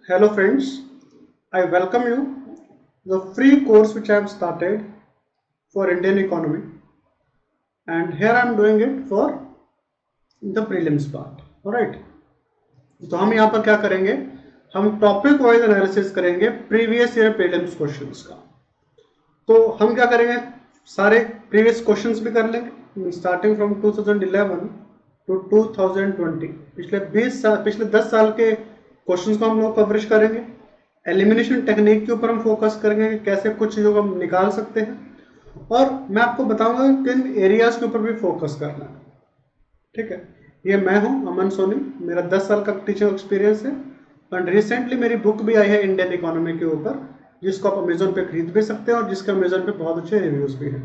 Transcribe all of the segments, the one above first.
Hello friends, I welcome you the free course which I have started for Indian economy, and here I am doing it for the prelims part. Alright, तो हम यहाँ पर क्या करेंगे, हम topic wise analysis करेंगे previous year prelims questions का। तो हम क्या करेंगे, सारे प्रीवियस क्वेश्चंस भी कर लेंगे स्टार्टिंग फ्रॉम 2011 टू 2020। पिछले 10 साल के क्वेश्चंस को हम लोग कवरेज करेंगे। एलिमिनेशन टेक्निक के ऊपर हम फोकस करेंगे कि कैसे कुछ चीज़ों को हम निकाल सकते हैं, और मैं आपको बताऊंगा किन एरियाज के ऊपर भी फोकस करना है। ठीक है, ये मैं हूं अमन सोनी, मेरा 10 साल का टीचिंग एक्सपीरियंस है, एंड रिसेंटली मेरी बुक भी आई है इंडियन इकोनॉमी के ऊपर, जिसको आप अमेजोन पे खरीद भी सकते हैं और जिसके अमेजोन पे बहुत अच्छे रिव्यूज भी हैं।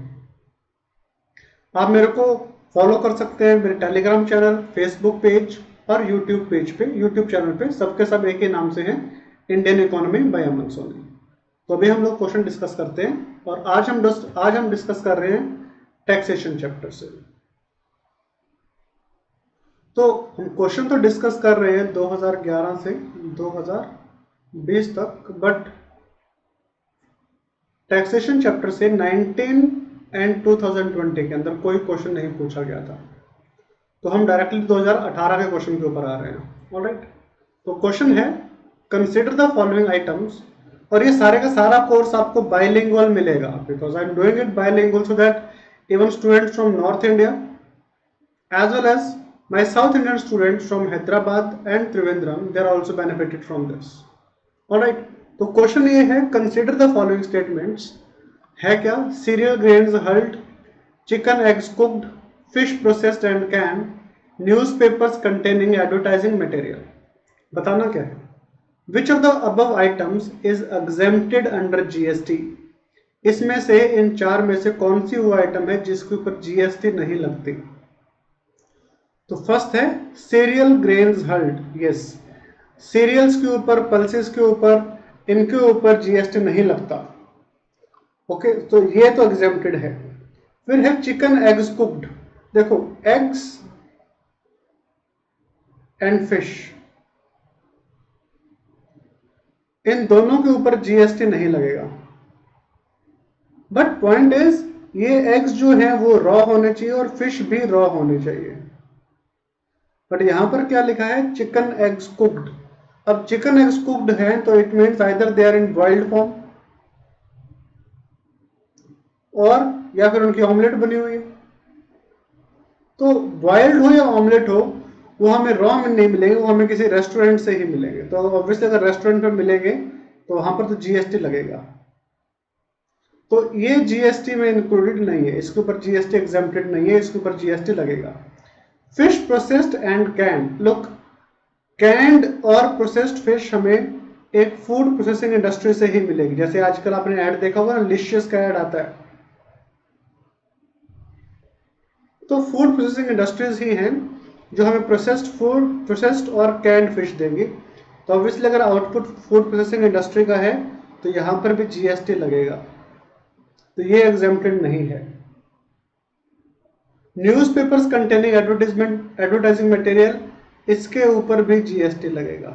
आप मेरे को फॉलो कर सकते हैं मेरे टेलीग्राम चैनल, फेसबुक पेज और यूट्यूब पेज पे, यूट्यूब चैनल पे सबके सब एक ही नाम से हैं, Indian economy by Aman Soni. तो अभी हम लोग क्वेश्चन डिस्कस करते हैं, और आज हम डिस्कस कर रहे हैं टैक्सेशन चैप्टर से। तो हम क्वेश्चन तो डिस्कस कर रहे हैं 2011 से 2020 तक, बट टैक्सेशन चैप्टर से 19 एंड 2020 के अंदर कोई क्वेश्चन नहीं पूछा गया था। तो हम डायरेक्टली 2018 के क्वेश्चन के ऊपर आ रहे हैं। ऑलराइट, तो क्वेश्चन है कंसिडर द फॉलोइंग आइटम्स, और ये सारे का सारा कोर्स आपको बाइलिंगुअल मिलेगा, because I am doing it bilingual so that even students from north India as well as my South Indian students from Hyderabad and Trivandrum, they are also benefited from this. Alright, तो question ये है consider the following statements, है क्या, serial grains hulled, chicken eggs cooked, fish processed and can, newspapers containing advertising material. बताना क्या है, विच of the above items is exempted under GST. इसमें से इन चार में से कौन सी वो आइटम है जिसके ऊपर जीएसटी नहीं लगती। तो फर्स्ट है cereal grains hulled, yes, cereals के ऊपर, पल्सेस के ऊपर, इनके ऊपर जीएसटी नहीं लगता। ओके, तो ये तो एग्जेम्प्टेड है। फिर है चिकन एग्स कुक्ड, देखो एग्स एंड फिश, इन दोनों के ऊपर जीएसटी नहीं लगेगा। बट पॉइंट इज ये एग्स जो है वो रॉ होने चाहिए और फिश भी रॉ होनी चाहिए। बट यहां पर क्या लिखा है, चिकन एग्स कुक्ड। अब चिकन एग्स कुक्ड है तो it means either they are in boiled form, और या फिर उनकी ऑमलेट बनी हुई है। तो बॉइल्ड हो या ऑमलेट हो, वो हमें रॉ में नहीं मिलेंगे, वो हमें किसी रेस्टोरेंट से ही मिलेंगे। तो ऑब्वियसली अगर रेस्टोरेंट में मिलेंगे तो वहां पर तो जीएसटी लगेगा। तो ये जीएसटी में इंक्लूडेड नहीं है, इसके ऊपर जीएसटी एग्जेम्प्टेड नहीं है, इसके ऊपर जीएसटी लगेगा। Fish processed and canned, look, canned और प्रोसेस्ड फिश हमें एक फूड प्रोसेसिंग इंडस्ट्री से ही मिलेगी। जैसे आजकल आपने ऐड देखा होगा ना, लिशियस का ऐड आता है, तो फूड प्रोसेसिंग इंडस्ट्रीज ही हैं जो हमें प्रोसेस्ड फूड, प्रोसेस्ड और कैंड फिश देंगी। तो ऑब्वियसली अगर आउटपुट फूड प्रोसेसिंग इंडस्ट्री का है तो यहां पर भी जीएसटी लगेगा, तो ये एग्जेम्प्टेड नहीं है। न्यूज़पेपर्स कंटेनिंग एडवर्टाइजिंग मटेरियल, इसके ऊपर भी जीएसटी लगेगा,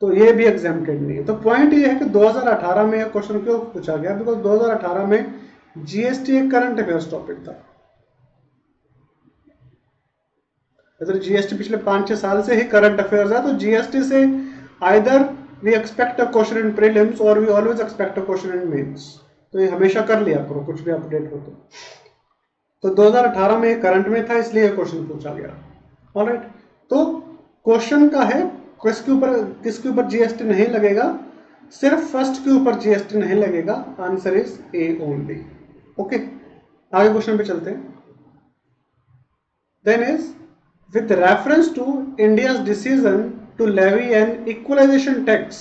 तो ये भी एग्जेम्प्टेड नहीं है। तो पॉइंट ये है कि 2018 में यह क्वेश्चन क्यों पूछा गया, बिकॉज 2018 में जीएसटी एक करंट अफेयर्स टॉपिक था। अगर जीएसटी पिछले 5-6 साल से ही करंट अफेयर्स है, तो जीएसटी से either we expect a question in prelims और we always expect a question in mains. तो ये हमेशा कर लिया करो कुछ भी अपडेट हो तो 2018 में करंट में था, इसलिए क्वेश्चन पूछा गया। ऑलराइट, तो क्वेश्चन का है किसके ऊपर जीएसटी नहीं लगेगा, सिर्फ फर्स्ट के ऊपर जीएसटी नहीं लगेगा। Answer is A only. Okay, आगे क्वेश्चन पे चलते हैं। Then is with reference to India's decision to levy an equalization tax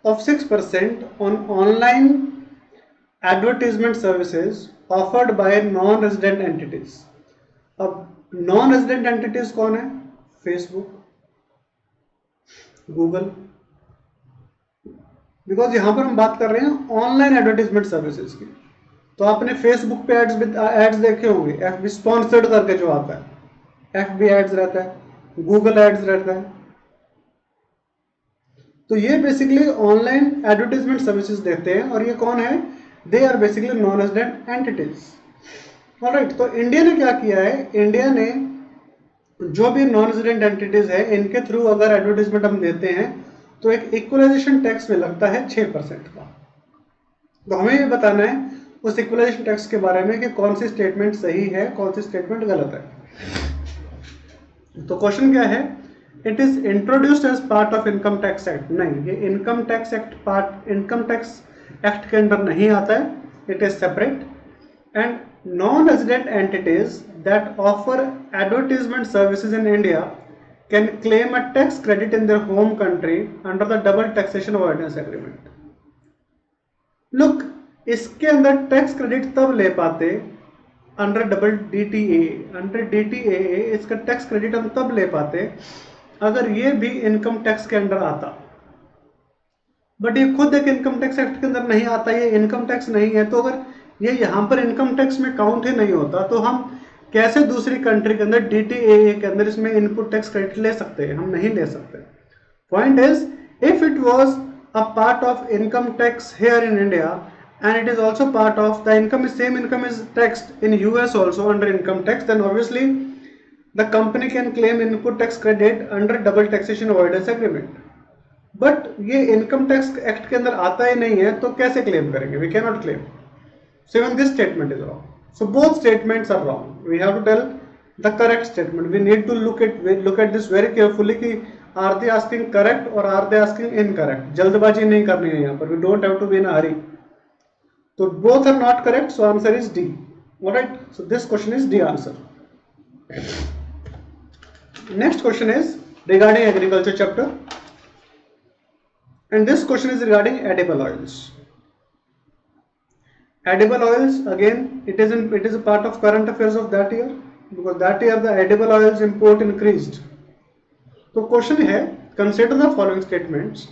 of 6% on online advertisement services offered by non-resident entities। अब नॉन रेजिडेंट एंटिटीज कौन है, Facebook, Google, because यहां पर हम बात कर रहे हैं ऑनलाइन एडवर्टाइजमेंट सर्विसेज की। तो आपने फेसबुक पे एड्स देखे होंगे, एफबी स्पॉन्सर्ड करके जो आता है, एफबी एड्स रहता है, गूगल एड्स रहता है। तो ये बेसिकली ऑनलाइन एडवर्टाइजमेंट सर्विसेज देते हैं और ये कौन है, they are basically non resident entities. Alright, तो इंडिया ने क्या किया है, इंडिया ने जो भी नॉन रेजिडेंट एंटिटीज है इनके थ्रू अगर एडवर्टाइजमेंट हम देते हैं तो एक इक्वलाइजेशन टैक्स में लगता है 6% का। तो हमें ये बताना है उस इक्वलाइजेशन टैक्स के बारे में कि कौन सी स्टेटमेंट सही है, कौन सी स्टेटमेंट गलत है। तो क्वेश्चन क्या है, it is introduced as part of income tax act. नहीं, ये इनकम टैक्स एक्ट के अंदर नहीं आता है, it is separate. And non resident entities that offer advertisement services in India can claim a tax credit in their home country under the double taxation avoidance agreement. Look, इसके अंदर tax credit तब ले पाते under double DTA, under DTAA इसका tax credit हम तब ले पाते अगर ये भी इनकम टैक्स के अंडर आता। बट ये खुद एक इनकम टैक्स एक्ट के अंदर नहीं आता, ये इनकम टैक्स नहीं है। तो अगर ये यहाँ पर इनकम टैक्स में काउंट ही नहीं होता तो हम कैसे दूसरी कंट्री के अंदर DTAA के अंदर इसमें इनपुट टैक्स क्रेडिट ले सकते हैं, हम नहीं ले सकते। Point is, if it was a part of income tax here in India and it is also part of the income, same income is taxed in US also under income tax, then obviously the company can claim input tax credit under double taxation avoidance agreement. But ये income tax act के अंदर आता ही नहीं है तो कैसे claim करेंगे, we cannot claim. So even this statement is wrong. So both statements are wrong. We have to tell the correct statement. We need to look at this very carefully कि are they asking correct or are they asking incorrect. जल्दबाजी नहीं करनी है यहाँ पर, we don't have to be in a hurry. So both are not correct, so answer is D. Alright, so this question is D answer. Next question is regarding agriculture chapter, and this question is regarding edible oils. Edible oils, again it is a part of current affairs of that year, because that year the edible oils import increased. So question है, consider the following statements.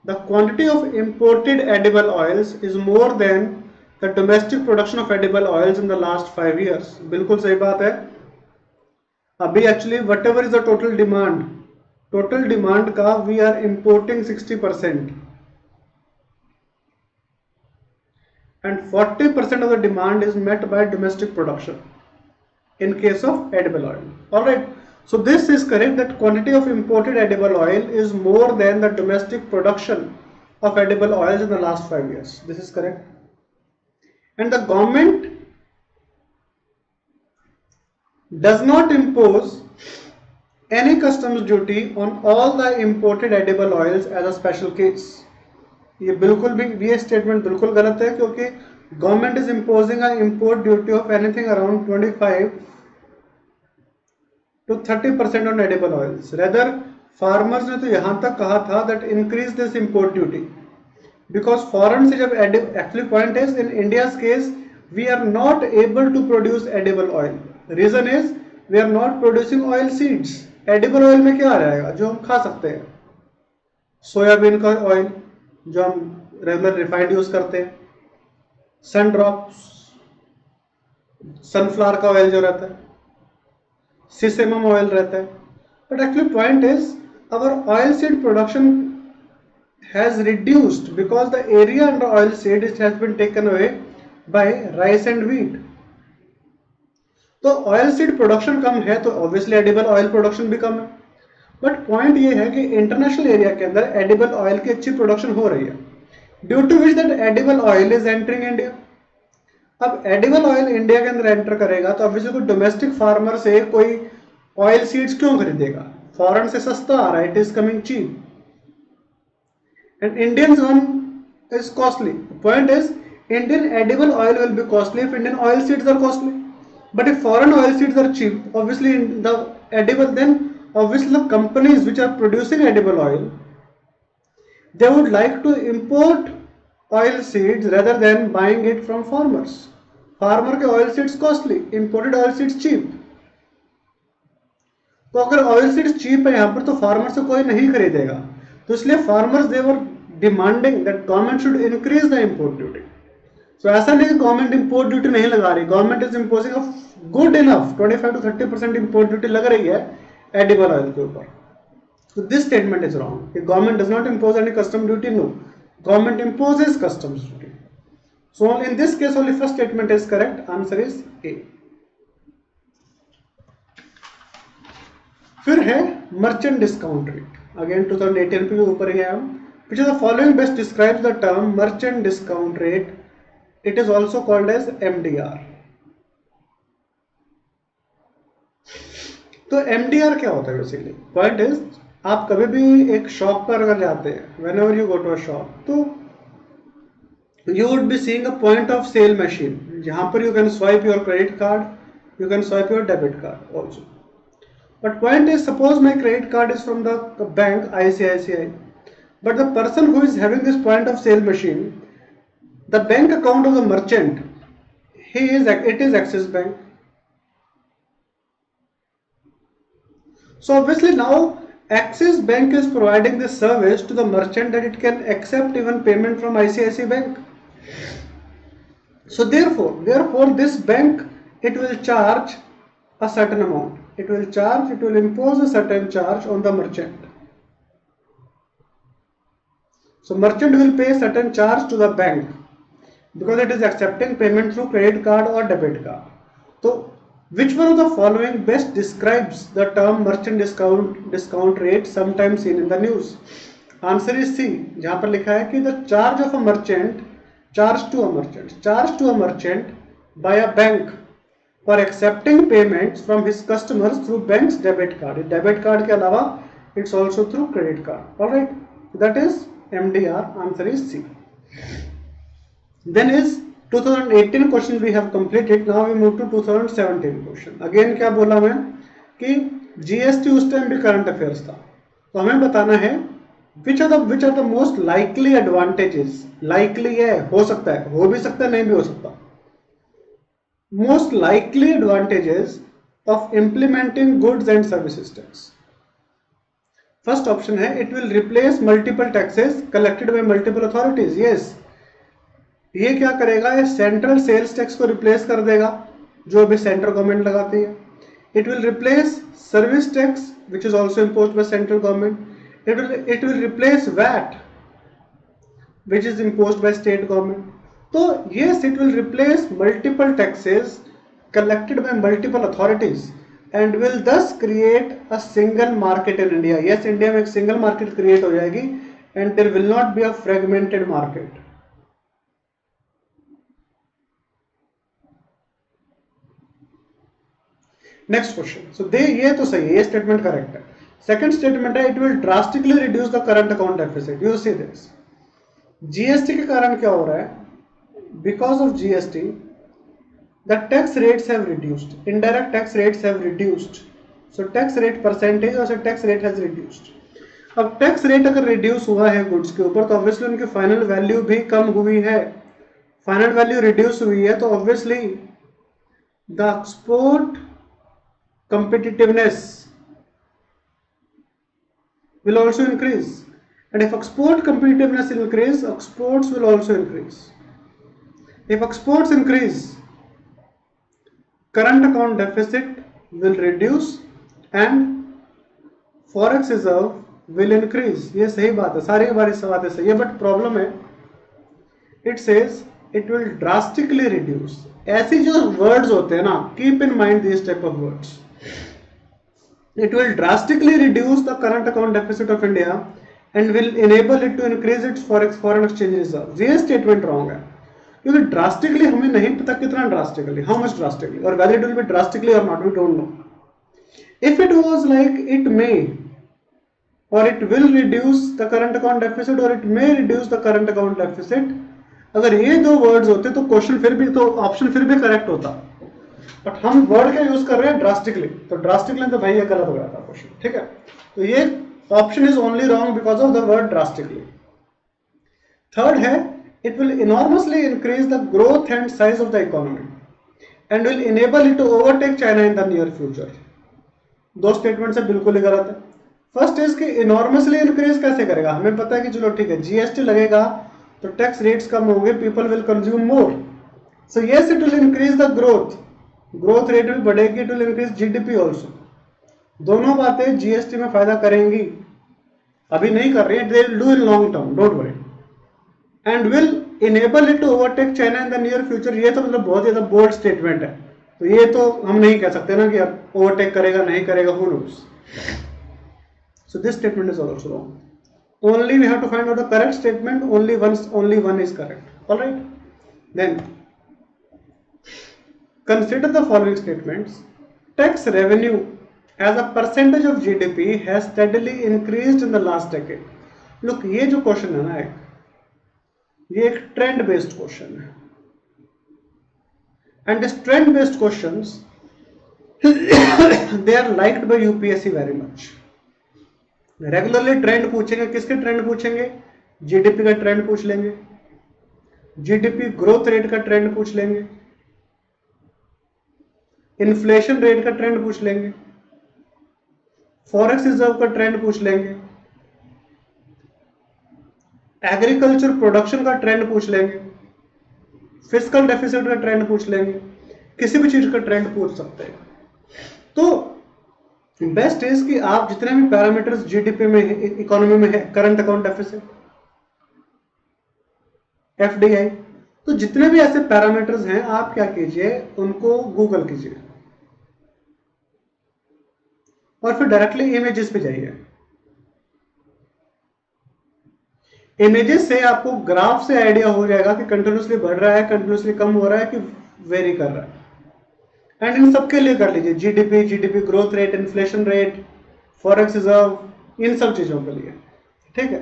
The quantity of imported edible oils is more than the domestic production of edible oils in the last 5 years. बिल्कुल सही बात है। अभी actually whatever is the total demand का we are importing 60% and 40% of the demand is met by domestic production in case of edible oil. Alright, so this is correct that quantity of imported edible oil is more than the domestic production of edible oils in the last 5 years. This is correct. And the government does not impose any customs duty on all the imported edible oils as a special case. ये बिल्कुल भी ये statement बिल्कुल गलत है, क्योंकि government is imposing a import duty of anything around 25 to 30% on edible oils. Rather farmers ने तो यहां तक कहा था that increase this import duty because foreign से जब actually point is in India's case we are not able to produce edible oil. Reason is we are not producing oil seeds. Edible oil में क्या आ जाएगा जो हम खा सकते हैं, सोयाबीन का ऑयल जो हम रेगुलर रिफाइंड यूज करते हैं, सन ड्रॉप्स, सनफ्लावर का ऑयल जो रहता है, सीसेमम ऑयल रहता है। But actually point is our oil seed production has reduced because the area under oil seed has been taken away by rice and wheat. तो oil seed production कम है तो obviously edible oil production भी कम है। But point ये है कि international area के अंदर एडिबल ऑयल की अच्छी प्रोडक्शन हो रही है, due to which that edible oil is entering India. अब एडिबल ऑयल इंडिया के अंदर एंटर करेगा तो ऑब्वियसली कोई डोमेस्टिक फार्मर से कोई ऑयल सीड्स क्यों खरीदेगा, फॉरेन से सस्ता आ रहा है, it is coming cheap and Indian one is costly. The point is Indian edible oil will be costly if Indian oil seeds are costly, but if foreign oil seeds are cheap, obviously the edible, then obviously the companies which are producing edible oil, they would like to import oil seeds rather than buying it from farmers. Farmer के oil seeds costly, imported oil seeds cheap. तो अगर oil seeds cheap है यहाँ पर तो farmer से कोई नहीं खरीदेगा, तो इसलिए farmers they were demanding that government should increase the import duty. So ऐसा नहीं कि गवर्नमेंट इंपोर्ट ड्यूटी नहीं लगा रही, government is imposing a good enough 25 to 30% import duty लग रही है एडिबल ऑयल के ऊपर। So this statement is wrong. The government does not impose any custom duty. No, government imposes customs duty. So in this case only first statement is correct. Answer is A. फिर है merchant discount rate. Again 2018 पे ऊपर गया हम. Which of the following best describes the term merchant discount rate? It is also called as MDR. तो MDR क्या होता है बेसिकली? पॉइंट इज, आप कभी भी एक शॉप पर अगर जाते हैं, whenever you go to a shop, तो you would be seeing a point of sale machine जहां पर you can swipe your credit card, you can swipe your debit card also. But point is, suppose my credit card is from the bank ICICI, but the person who is having this point of sale machine, the bank account of the merchant, it is Axis Bank. So obviously now Axis Bank is providing this service to the merchant that it can accept even payment from ICICI Bank. So therefore this bank, it will charge a certain amount. It will impose a certain charge on the merchant. So merchant will pay certain charge to the bank because it is accepting payment through credit card or debit card. So which one of the following best describes the term merchant discount rate sometimes seen in the news? Answer is C, जहां पर लिखा है कि the charge of a merchant, charge to a merchant by a bank for accepting payments from his customers through bank's debit card. Debit card के अलावा it's also through credit card. Alright, that is MDR. Answer is C. Then is 2018 question we have completed. Now we move to 2017 question. Again क्या बोला मैं कि GST उस time भी current affairs था, तो हमें बताना है which are the most likely advantages. Likely है, हो सकता है, हो भी सकता है, नहीं भी हो सकता. Most likely advantages of implementing goods and services tax. First option है it will replace multiple taxes collected by multiple authorities. Yes, ये क्या करेगा, ये सेंट्रल सेल्स टैक्स को रिप्लेस कर देगा जो अभी सेंट्रल गवर्नमेंट लगाती है. It will replace service tax which is also imposed by central government. It will replace VAT which is imposed by state government. तो yes, it will replace multiple taxes collected by multiple authorities and will thus create a single market in India. Yes, India में एक single market create हो जाएगी and there will not be a fragmented market. Next question. So ये तो सही है, ये statement correct है. Second statement है it will drastically reduce the current account deficit. You see this. GST के कारण क्या हो रहा है? Because of GST, the tax rates have reduced. Indirect tax rates have reduced. So tax rate percentage और tax rate has reduced. अब tax rate अगर reduce हुआ है goods के ऊपर, तो obviously उनकी final value भी कम हुई है. Final value reduce हुई है, तो obviously the export competitiveness will also increase. And if export competitiveness increase, exports will also increase. If exports increase, current account deficit will reduce and forex reserve will increase. ये सही बात है, सारी बारी बातें सही है, बट प्रॉब्लम है it says it will drastically reduce. ऐसी जो words होते हैं ना, keep in mind these type of words. It will drastically reduce the current account deficit of India and will enable it to increase its foreign exchange reserves. ये statement wrong है, क्योंकि drastically हमें नहीं पता कितना ड्रास्टिकली, हाउ मच ड्रास्टिकली, और whether it will be drastically और not, we don't know. If it was like it may और it will reduce the current account deficit और it may reduce the current account deficit, अगर ये दो words होते तो question फिर भी, तो ऑप्शन फिर भी करेक्ट होता, बट हम वर्ड क्या यूज कर रहे हैं, ड्रास्टिकली. तो ड्रास्टिकली तो भाई ये गलत हो गया था क्वेश्चन, ठीक है. तो ये option is only wrong because of the word drastically. Third है it will enormously increase the growth and size of the economy and will enable it to overtake China in the near future. दो statement से बिल्कुल ही गलत है. First is कि enormously increase कैसे करेगा, हमें पता है कि चलो ठीक है जीएसटी लगेगा तो टैक्स रेट्स कम होंगे, people will consume more, so yes it will increase the growth rate भी बढ़ेगी, it will increase GDP also. दोनों बातें जीएसटी में फायदा करेंगी, अभी नहीं कर रही है, they will do in long term, don't worry, and will enable it to overtake China in the near future. ये तो मतलब बहुत ज्यादा बोल्ड स्टेटमेंट है, तो ये तो हम नहीं कह सकते ना कि अब ओवरटेक करेगा नहीं करेगा, who knows. So this statement is also wrong. Only we have to find out the correct statement. Only one is correct. All right. Then consider the following statements. Tax revenue as a percentage of GDP has steadily increased in the last decade. Look, ये जो question है ना, ये एक trend based question है, and this trend based questions they are liked by UPSC very much. Regularly trend पूछेंगे, किसके trend पूछेंगे? जीडीपी का ट्रेंड पूछ लेंगे, जीडीपी ग्रोथ रेट का ट्रेंड पूछ लेंगे, इन्फ्लेशन रेट का ट्रेंड पूछ लेंगे, फॉरेक्स रिजर्व का ट्रेंड पूछ लेंगे, एग्रीकल्चर प्रोडक्शन का ट्रेंड पूछ लेंगे, फिस्कल डेफिसिट का ट्रेंड पूछ लेंगे, किसी भी चीज का ट्रेंड पूछ सकते हैं. तो बेस्ट इज कि आप जितने भी पैरामीटर्स जीडीपी में है, इकोनॉमी में है, करंट अकाउंट डेफिसिट, एफडीआई, तो जितने भी ऐसे पैरामीटर्स हैं आप क्या कीजिए, उनको गूगल कीजिए और फिर डायरेक्टली इमेजेस पे जाइए. इमेजेस से आपको ग्राफ से आइडिया हो जाएगा कि कंटिन्यूसली बढ़ रहा है, कंटिन्यूसली कम हो रहा है, कि वेरी कर रहा है. एंड इन सबके लिए कर लीजिए, GDP, GDP growth rate, inflation rate, forex reserve, इन सब चीजों के लिए. ठीक है,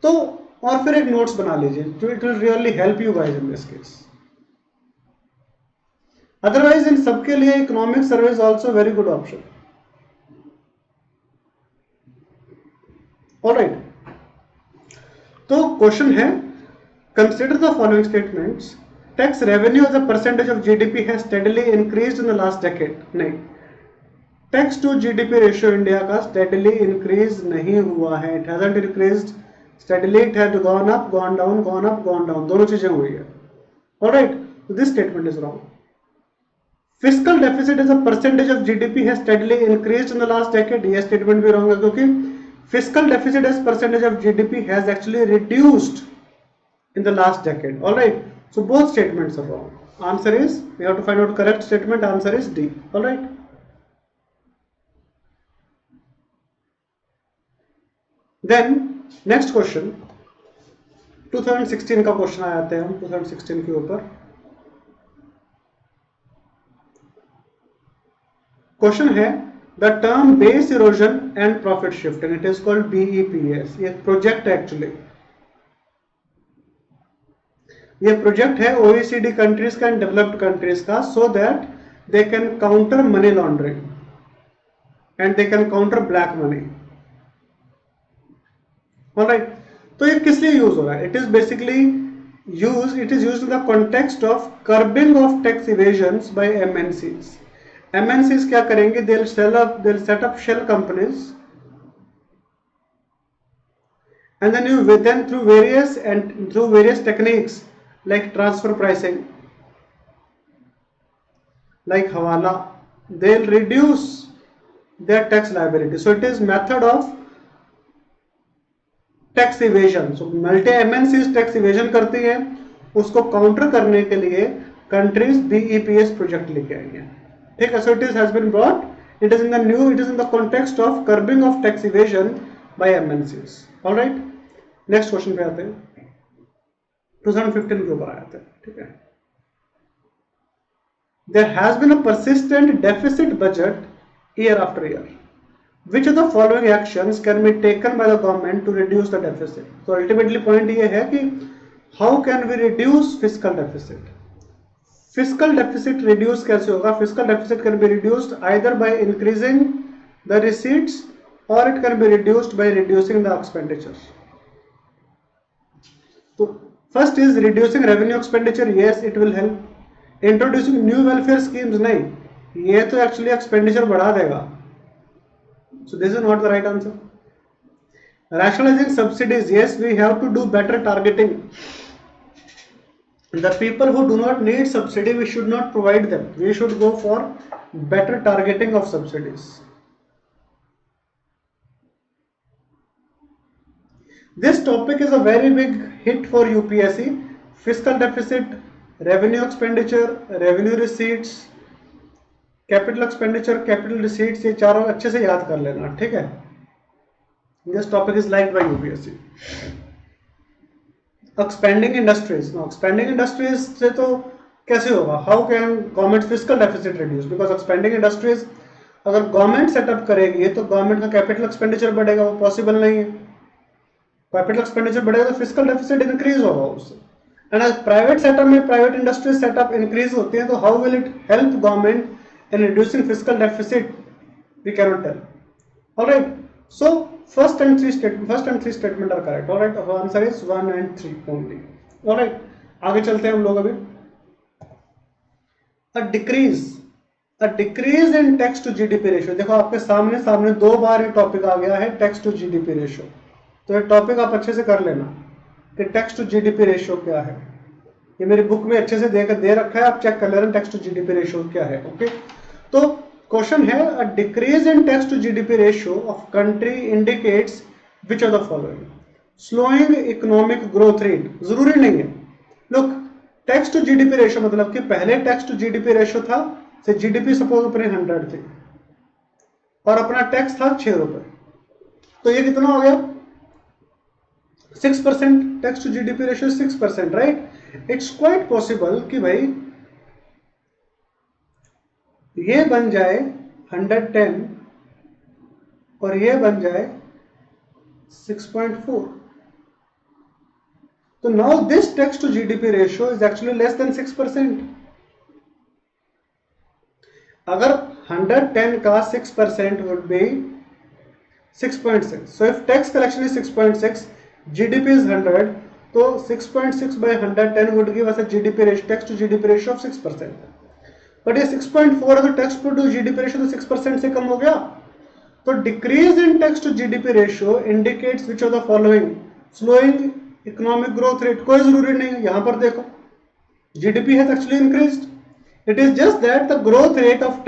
तो और फिर एक नोट्स बना लीजिए, तो it will really help you guys in this case. Otherwise इन सबके लिए economic survey is also very good option. Alright, तो क्वेश्चन है, consider the following statements. Tax revenue as a percentage of GDP has steadily increased in the last decade. नहीं, tax to GDP ratio India का steadily increase नहीं हुआ है. It hasn't increased steadily, it had gone up, gone down, gone up, gone down, दोनों चीजें हुई है. Alright, this statement is wrong. Fiscal deficit as a percentage of GDP has steadily increased in the last decade. यह statement भी wrong है, क्योंकि fiscal deficit as percentage of GDP has actually reduced in the last decade. All right, so both statements are wrong. Answer is, we have to find out correct statement. Answer is D. All right. Then next question, 2016 का question आ जाते हैं हम 2016 के ऊपर. Question है, the term base erosion and profit shifting, it is called BEPS. ये project है actually, ये प्रोजेक्ट है OECD कंट्रीज का एंड डेवलप्ड कंट्रीज का, so that they can counter money laundering and they can counter black money. Alright, तो ये किस लिए यूज हो रहा है? It is basically use, it is used in the context of curbing of tax evasions by MNCs. MNCs क्या करेंगे? They'll set up shell companies, and then through various techniques like transfer pricing, like hawala, they'll reduce their tax liability. So it is method of tax evasion. So multi MNCs tax evasion करती हैं, उसको counter करने के लिए countries BEPS project लेके आई हैं. ठीक है, so it has been brought, it is in the context of curbing of tax evasion by MNCs. all right, next question पे आते हैं, 2015 के ऊपर आते हैं. ठीक है, there has been a persistent deficit budget year after year. Which of the following actions can be taken by the government to reduce the deficit? So ultimately point ये है कि how can we reduce fiscal deficit? Fiscal deficit reduce कैसे होगा? Fiscal deficit can be reduced either by increasing the receipts और it can be reduced by reducing the expenditure. तो first is reducing revenue expenditure. Yes, it will help. Introducing new welfare schemes, नहीं, ये तो actually expenditure बढ़ा देगा. So this is not the right answer. Rationalising subsidies, yes, we have to do better targeting. The people who do not need subsidy, we should not provide them. We should go for better targeting of subsidies. This topic is a very big hit for UPSC. Fiscal deficit, revenue expenditure, revenue receipts, capital expenditure, capital receipts, ये चारों अच्छे से याद कर लेना, ठीक है। This topic is like by UPSC. Expending industries, no expending industries से तो कैसे होगा, how can government fiscal deficit reduce, because expending industries अगर गवर्नमेंट सेटअप करेगी तो गवर्नमेंट का कैपिटल एक्सपेंडिचर बढ़ेगा, वो पॉसिबल नहीं है। कैपिटल एक्सपेंडिचर बढ़ेगा तो फिस्कल डेफिसिट इंक्रीज होगा उससे। एंड प्राइवेट सेटअप में प्राइवेट इंडस्ट्रीज सेटअप इंक्रीज होती है, तो how will it help government in reducing fiscal deficit, we cannot tell. All right, so first and three statement are correct. All right, our answer is 1 and 3 only. All right, आगे चलते हैं हम लोग अभी। a decrease in tax to GDP ratio, देखो आपके सामने 2 बार ये टॉपिक आ गया है, टैक्स टू जीडीपी रेशियो। तो ये टॉपिक आप अच्छे से कर लेना कि टैक्स टू जीडीपी रेशियो क्या है। ये मेरी बुक में अच्छे से दे रखा है, आप चेक कर लेना टैक्स टू जीडीपी रेशियो क्या है। ओके, तो क्वेश्चन है, a decrease in tax to GDP ratio of country indicates which of the following, slowing economic growth rate. जरूरी नहीं है, look tax to GDP ratio मतलब कि पहले टैक्स टू जीडीपी रेशियो था, से जीडीपी सपोज अपने 100 थी और अपना टैक्स था 6 रुपए, तो ये कितना हो गया 6%। Tax to GDP ratio 6%, right. It's quite possible कि भाई ये बन जाए 110 और ये बन जाए 6.4, तो now this tax to GDP ratio is actually less than 6%। अगर 110 का 6% would be 6.6, so if tax collection is 6.6, GDP is 100, तो 6.6 by 110 would give us a GDP ratio, tax to GDP ratio of 6%। But ये 6.4 है तो tax to GDP ratio तो 6% से कम हो गया। तो decrease in tax to GDP ratio indicates which of the following, slowing economic growth rate. कोई जरूरी नहीं है, यहां पर देखो GDP has actually increased, it is just that the growth rate of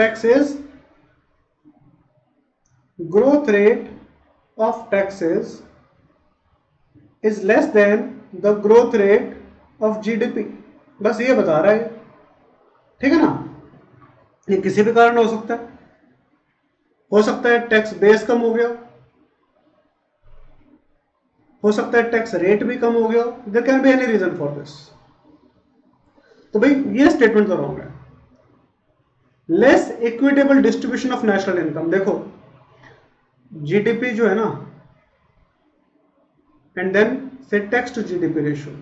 taxes is less than the growth rate of GDP, बस ये बता रहा है, ठीक है ना। ये किसी भी कारण हो सकता है टैक्स बेस कम हो गया, हो सकता है टैक्स रेट भी कम हो गया, there can be any reason for this. तो भाई ये स्टेटमेंट तो रॉन्ग है। Less equitable distribution of national income, देखो जीडीपी जो है ना, एंड देन से tax to GDP ratio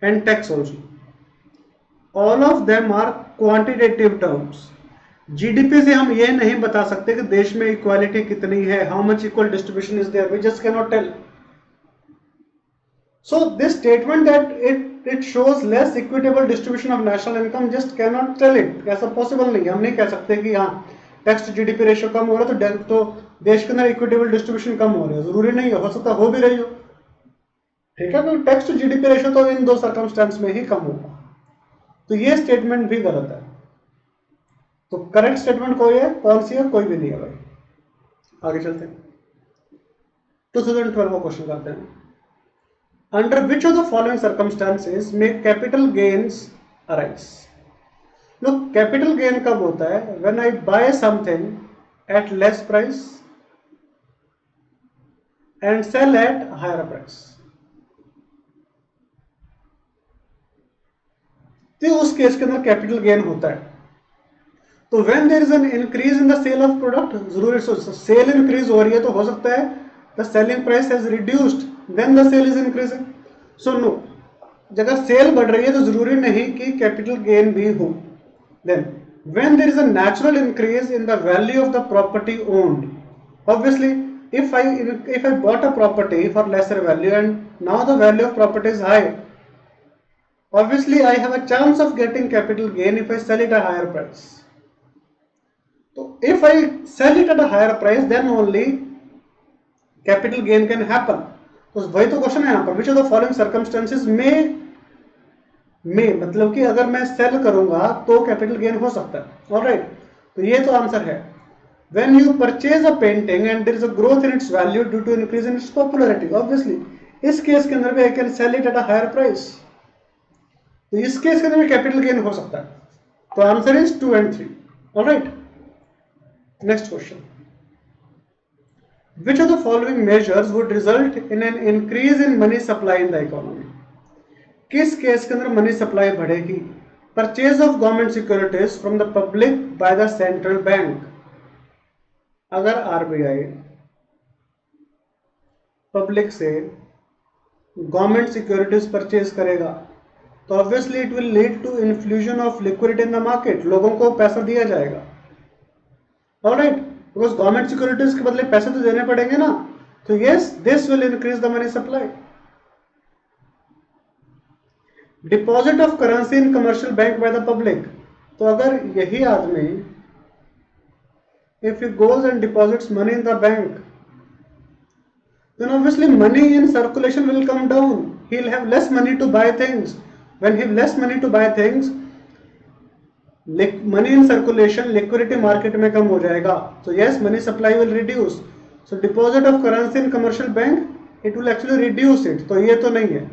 and tax also, all of them are quantitative terms। GDP से हम ये नहीं बता सकते कि देश में इक्वालिटी कितनी है, how much equal distribution is there, we just cannot tell. So this statement that it shows less equitable distribution of national income, just cannot tell it, ऐसा पॉसिबल नहीं है। हम नहीं कह सकते कि हाँ टैक्स टू जीडीपी रेशियो कम हो रहा है तो देश के अंदर इक्विटेबल डिस्ट्रीब्यूशन कम हो रही है, जरूरी नहीं है, हो सकता हो भी रही हो, ठीक है। तो टैक्स टू जीडीपी रेशियो तो इन 2 सर्कमस्टेंस में ही कम होगा, तो ये स्टेटमेंट भी गलत है। तो करेक्ट स्टेटमेंट कोई है, कौन सी है, कोई भी नहीं है भाई। आगे चलते हैं, 2012 का क्वेश्चन करते हैं। Under which of the following circumstances may capital gains arise. Look capital gain कब होता है, when I buy something at less price and sell at higher price. तो उस केस के अंदर कैपिटल गेन होता है। तो when there is an increase in the sale of product, जरूरी सेल इंक्रीज हो रही है तो हो सकता है the selling price has reduced, then the sale is increasing. So no, अगर सेल बढ़ रही है तो जरूरी नहीं कि कैपिटल गेन भी हो। Then when there is a natural increase in the value of the property owned, obviously if I bought a property for lesser value and now the value of property is high, obviously I have a chance of getting capital gain if I sell it at a higher price. So if I sell it at a higher price, then only capital gain can happen. तो वही तो question है यहाँ पर, which of the following circumstances may मतलब कि अगर मैं सेल करूंगा तो कैपिटल गेन हो सकता है। ऑलराइट, तो ये तो आंसर है। when you purchase a painting and there is a growth in its value due to increase in its popularity, obviously इस केस के अंदर भी I can sell it at a higher price. तो इस केस के अंदर भी कैपिटल गेन हो सकता है. तो answer is 2 and 3. Alright, next question. Which of the following measures would result in an increase in money supply in the economy? किस केस के अंदर मनी सप्लाई बढ़ेगी? Purchase of government securities from the public by the central bank. अगर RBI public से government securities purchase करेगा तो obviously it will lead to infusion of liquidity in the market. लोगों को पैसा दिया जाएगा. ऑलराइट, बिकॉज गवर्नमेंट सिक्योरिटीज के बदले पैसे तो देने पड़ेंगे ना. तो yes, this will increase the money supply. Deposit of currency in commercial bank by the public. तो अगर यही आदमी if he goes and deposits money in the bank, then obviously money in circulation will come down. He'll have less money to buy things. When he have less money to buy things, money in circulation, liquidity market में कम हो जाएगा. So yes, money supply will reduce. So deposit of currency in commercial bank, it will actually reduce it. तो ये तो नहीं है,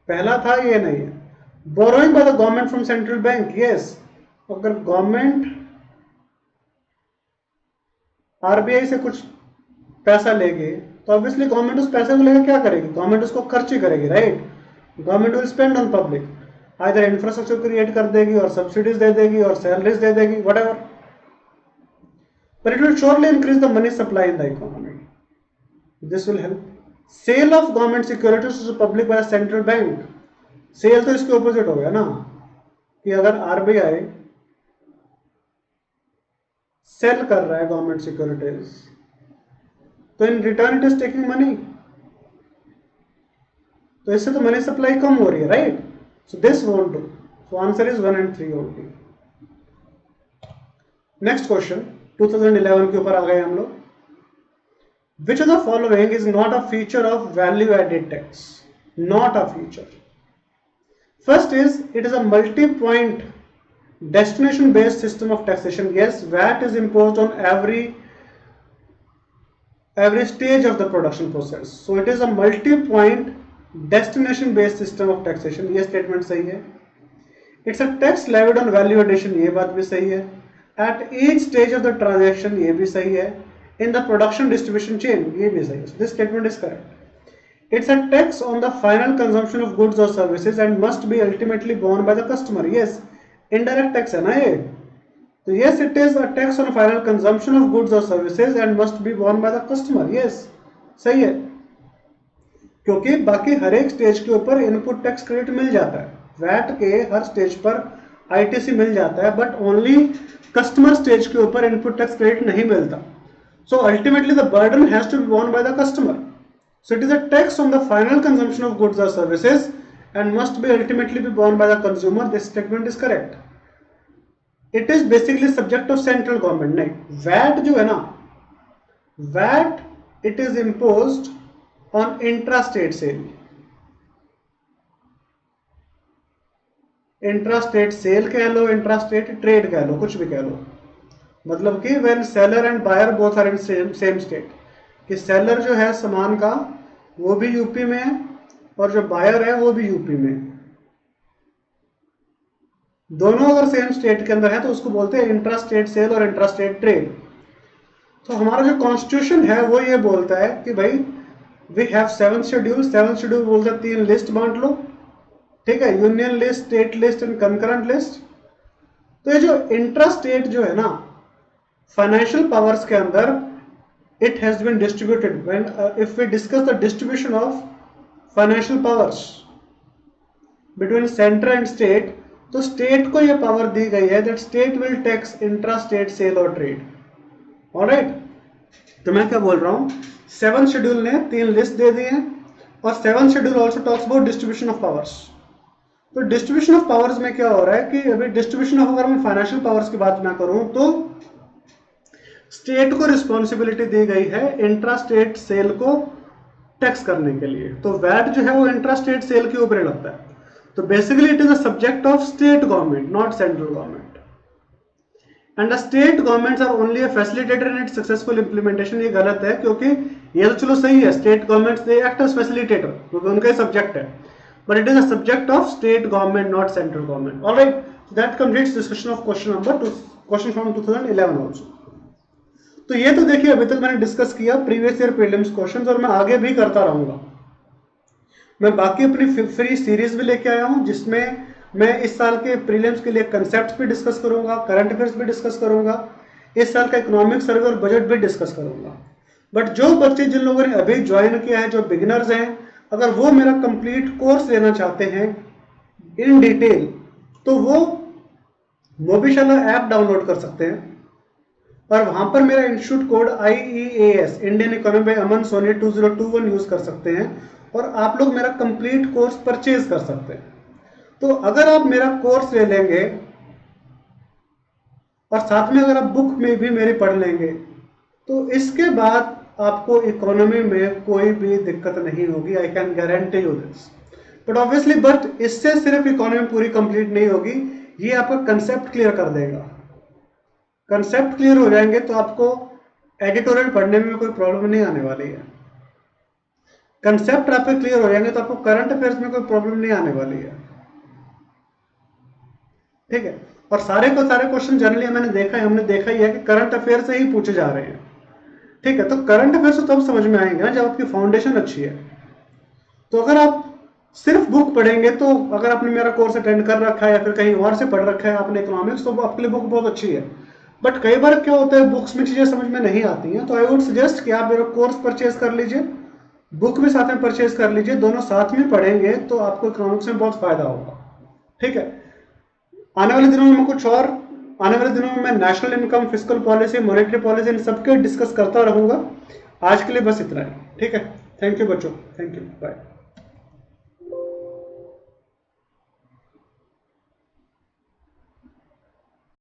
पहला था, ये नहीं है. Borrowing by the government from central bank, yes. अगर गवर्नमेंट आरबीआई से कुछ पैसा लेगी तो ऑब्वियसली गवर्नमेंट उस पैसे को लेकर क्या करेगी? गवर्नमेंट उसको खर्च ही करेगी, right? Government will spend on public, either infrastructure create कर देगी और सब्सिडीज दे देगी और सैलरीज दे देगी, whatever. But it will surely increase the money supply in the economy. This will help. Sale of government securities to public by central bank. Sale तो इसके opposite हो गया ना, कि अगर आरबीआई सेल कर रहा है गवर्नमेंट सिक्योरिटीज तो in return it is taking money. तो इससे तो मनी सप्लाई कम हो रही है, right? So this won't do. So answer is 1 and 3 only. Next question 2011 के ऊपर आ गए हम लोग. Which of the following is not a feature of value added tax? Not a feature. First is it is a multi point destination based system of taxation. Yes, VAT is imposed on every stage of the production process. So it is a multi point destination based system of taxation. ये statement सही है. It's a tax levied on value addition. ये बात भी सही है. At each stage of the transaction. ये भी सही है. In the production distribution chain. ये भी सही है. So this statement is correct. It's a tax on the final consumption of goods or services and must be ultimately borne by the customer. Yes, indirect tax है ना ये. तो yes, it is a tax on final consumption of goods और services and must be borne by the customer. Yes, सही है, क्योंकि बाकी हर एक स्टेज के ऊपर इनपुट टैक्स क्रेडिट मिल जाता है. वैट के हर स्टेज पर आईटीसी मिल जाता है, बट ओनली कस्टमर स्टेज के ऊपर इनपुट टैक्स क्रेडिट नहीं मिलता. So ultimately the burden has to be borne by the customer. So it is a tax on the final consumption of goods और services and must be ultimately be borne by the consumer. This statement is correct. It is basically subject of central government. नहीं, VAT जो है ना, VAT it is imposed on intra-state sale. Intra-state sale कह लो, intra-state trade कह लो, कुछ भी कह लो. मतलब कि when seller and buyer both are in same state, कि seller जो है सामान का वो भी यूपी में है और जो बायर है वो भी यूपी में. दोनों अगर सेम स्टेट के अंदर है तो उसको बोलते हैं इंट्रा स्टेट सेल और इंट्रा स्टेट ट्रेड. तो हमारा जो कॉन्स्टिट्यूशन है वो ये बोलता है कि भाई we have 7th schedule. 7th schedule बोलता है 3 लिस्ट बांट लो, ठीक है, union list, state list and concurrent list. तो ये जो इंट्रा स्टेट जो है ना, फाइनेंशियल पावर्स के अंदर it has been distributed. When if we discuss the distribution of financial powers between centre and state, तो स्टेट को यह पावर दी गई है that state will tax intra state sale और ट्रेड. ऑलराइट, तो मैं क्या बोल रहा हूं, 7th शेड्यूल ने 3 लिस्ट दे दी है और 7th schedule also talks about distribution of powers. तो डिस्ट्रीब्यूशन ऑफ पावर्स में क्या हो रहा है कि अभी डिस्ट्रीब्यूशन ऑफ, अगर मैं फाइनेंशियल पावर्स की बात ना करूं तो स्टेट को रिस्पॉन्सिबिलिटी दी गई है इंट्रा स्टेट सेल को टैक्स करने के लिए. तो वैट जो है वो इंट्रा स्टेट सेल के ऊपर लगता है. तो basically it is a subject of state government, not central government. And the state governments are only a facilitator in its successful implementation. ये गलत है, क्योंकि ये तो चलो सही है, state governments they act as facilitator क्योंकि उनका ही सब्जेक्ट है, but it is a subject of state government, not central government. All right, that completes discussion of question number 2, question from 2011 also. तो ये तो देखिए अभी तक मैंने डिस्कस किया प्रीवियस ईयर प्रीलिम्स क्वेश्चंस, और मैं आगे भी करता रहूंगा। मैं बाकी अपनी फ्री सीरीज भी लेके आया हूं, जिसमें मैं इस साल के प्रीलिम्स के लिए कंसेप्ट्स भी डिस्कस करूंगा, करंट अफेयर्स भी डिस्कस करूंगा, इस साल का इकोनॉमिक सर्वे और बजट भी डिस्कस करूंगा। बट जो बच्चे जिन लोगों ने अभी ज्वाइन किया है, जो बिगिनर्स हैं, अगर वो मेरा कंप्लीट कोर्स लेना चाहते हैं इन डिटेल, तो वो मोबिशाला ऐप डाउनलोड कर सकते हैं, और वहां पर मेरा institute code IEAS Indian economy by Aman Soni 2021 use कर सकते हैं, और आप लोग मेरा कंप्लीट कोर्स परचेज कर सकते हैं। तो अगर आप मेरा कोर्स ले लेंगे और साथ में अगर आप बुक में भी मेरी पढ़ लेंगे, तो इसके बाद आपको इकोनॉमी में कोई भी दिक्कत नहीं होगी। I can guarantee you this. But obviously but इससे सिर्फ इकोनॉमी पूरी कंप्लीट नहीं होगी, ये आपका कंसेप्ट क्लियर कर देगा। कंसेप्ट क्लियर हो जाएंगे तो आपको एडिटोरियल पढ़ने में कोई प्रॉब्लम नहीं आने वाली है। कंसेप्ट आपके क्लियर हो जाएंगे तो आपको करंट अफेयर्स में कोई प्रॉब्लम नहीं आने वाली है। ठीक है, और सारे क्वेश्चन जनरली हमने देखा ही है कि करंट अफेयर से ही पूछे जा रहे हैं। ठीक है, तो करंट अफेयर्स तो तब समझ में आएंगे ना जब आपकी फाउंडेशन अच्छी है। तो अगर आप सिर्फ बुक पढ़ेंगे, तो अगर आपने मेरा कोर्स अटेंड कर रखा है या फिर कहीं और से पढ़ रखा है आपने इकोनॉमिक्स, तो आपके लिए बुक बहुत अच्छी है। बट कई बार क्या होता है, बुक्स में चीजें समझ में नहीं आती हैं, तो आई वुड सजेस्ट कि आप मेरा कोर्स परचेज कर लीजिए, बुक भी साथ में परचेज कर लीजिए, दोनों साथ में पढ़ेंगे तो आपको इकोनॉमिक्स में बहुत फायदा होगा। ठीक है, आने वाले दिनों में मैं national income, fiscal policy, monetary policy, इन सबके डिस्कस करता रहूंगा। आज के लिए बस इतना ही। ठीक है, थैंक यू बच्चों, थैंक यू, बाय।